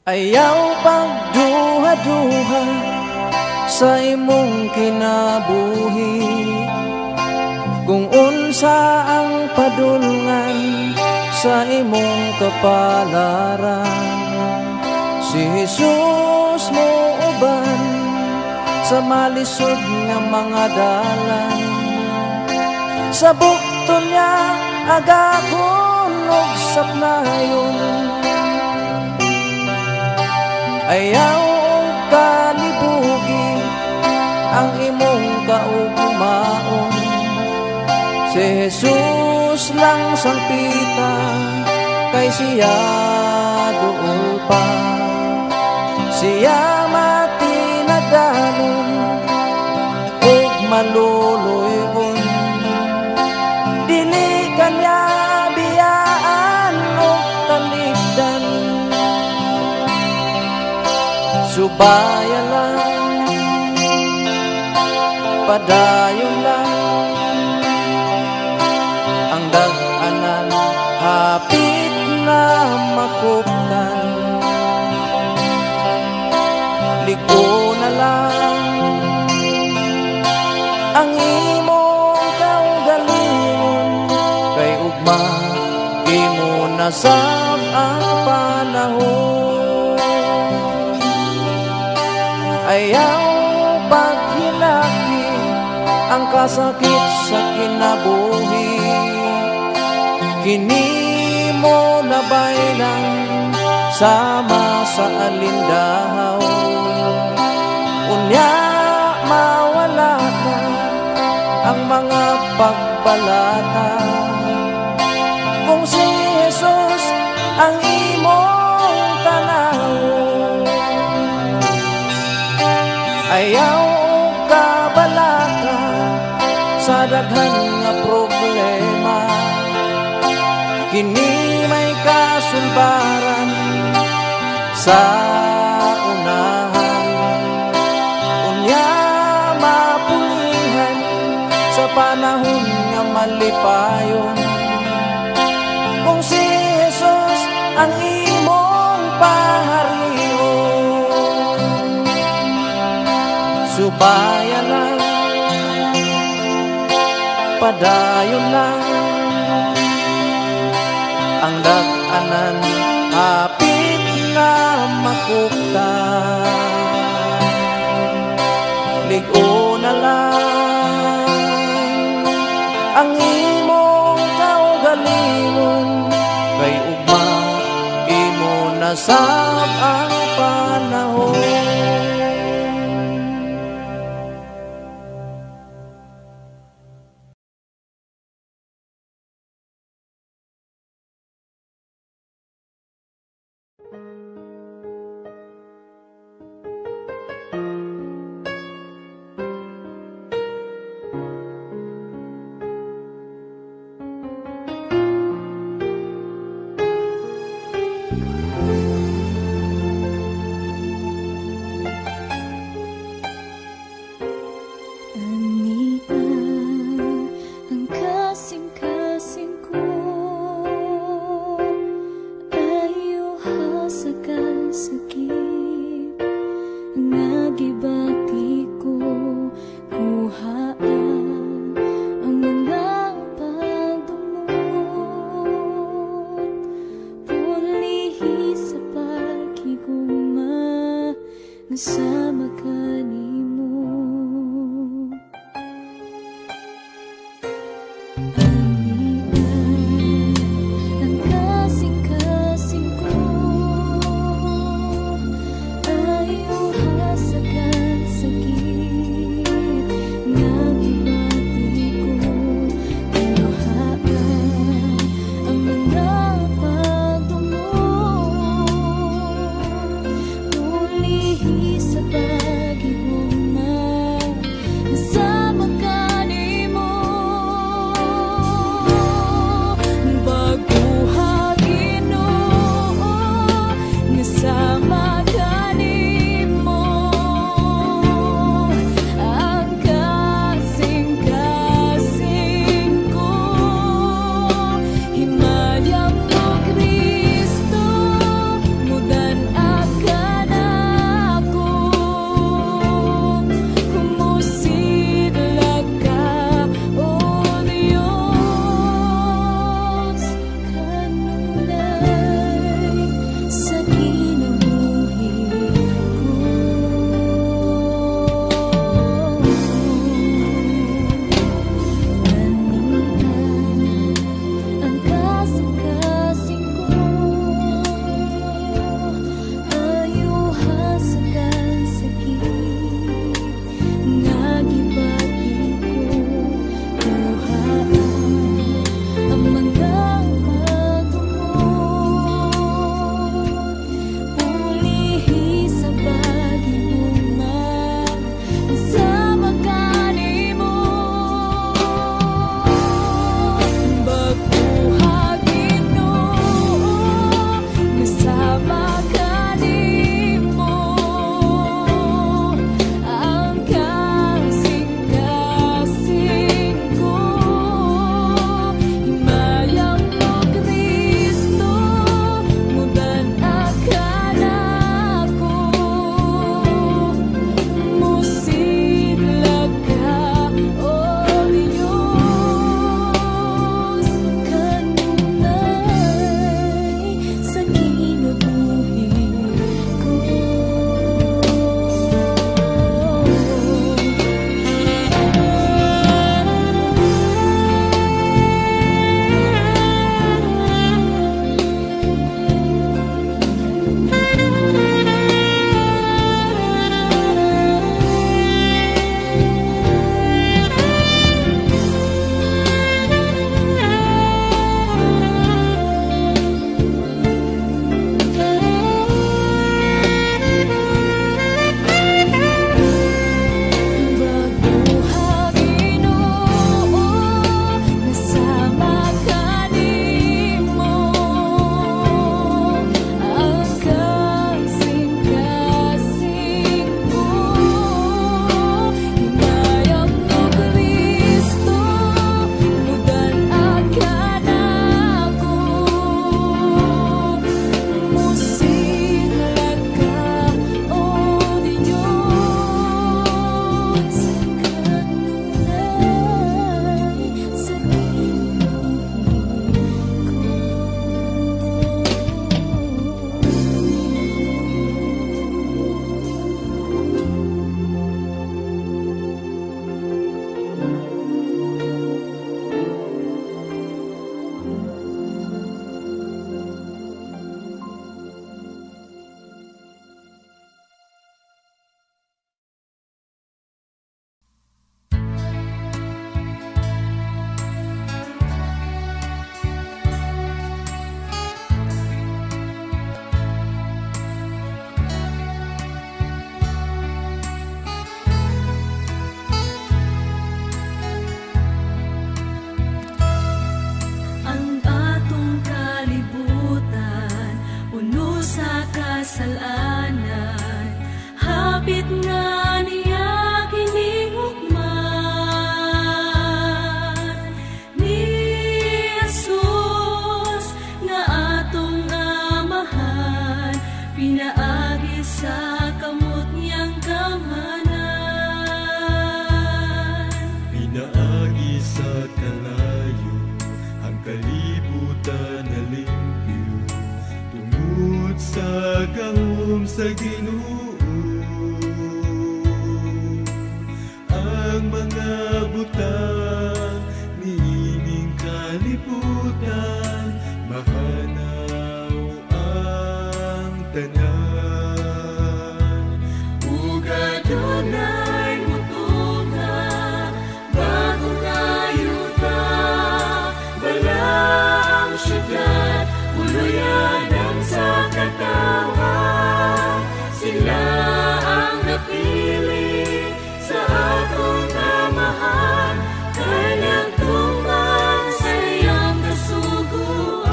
Ayaw pagduha-duha sa imong kinabuhi, kung unsa ang padulngan sa imong kapalaran. Si Jesus mo uban sa malisod nga mga dalan, sa bukto niya agakon og sapnayon. Ayaw kalibugi ang imong kaugmaon, si Jesus lang sangpita, kay siya duol pa. Siya matinadalon ug maluluyon, dili kanya biyaan ug talikdan. Subaya lang, padayon lang, ang dag-anan hapit na makuptan. Liko na lang ang imong kaugalingon, kay ugma imo nasab ang panahon. Ayaw paghinaki ang kasakit sa kinabuhi, kini mo nabaylan sama sa alindahaw. Unya mawala na ang mga pagbalata, kung si Jesus ang imong tanawon. Ayaw kabalaka sa daghan nga problema, kini may kasulbaran sa unahan. Unya mapulihan sa panahon nga malipayon, kung si Jesus ang imong paharion. Subaya lang, padayon lang, ang dag-anan hapit na makuptan. Ligo na lang ang imong kaugalingon, kay ugma imo nasab ang panahon. Pagtuom sa Ginoo, ang mga butang niining kalibutan, mahanaw ang tanan. Ug adunay mutunga bago ngayuta, balang syudad uluyanan sa katawan. Sila ang napili sa atong amahan, kanyang tuman sa iyang kasuguan.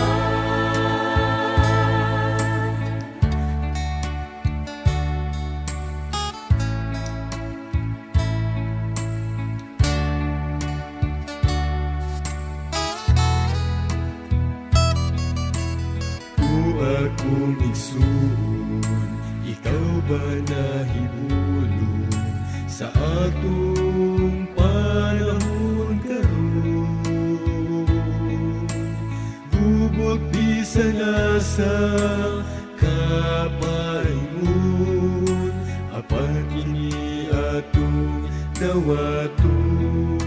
Akong igsuon, ikaw ba nahibulong sa atong panahon karon? Bubot bisan sa kapaingon, apan kini atong dawaton.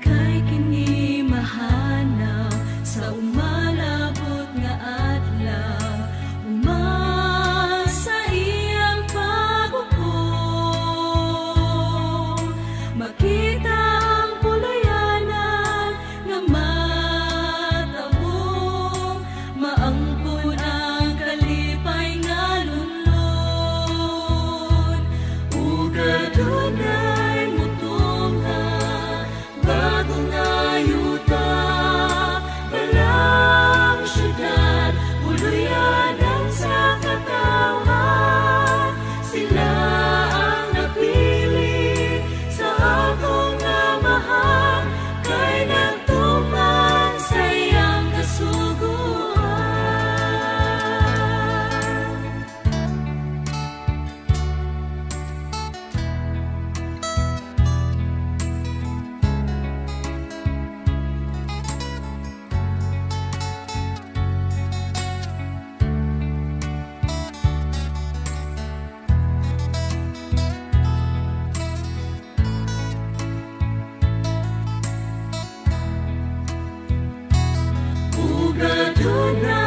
Kay kini mahanaw sa umalabot nga adlaw, umasa iyang paghukom. Makita ang pulayanan nga matabong, maangkon ang kalipay nga lunlon. Ug adunay mutunga bago ngayuta, balang syudad uluyanan sa katawan. Sila ang napili sa atong amahan, kay nagtuman sa iyang kasuguan. Ug adunay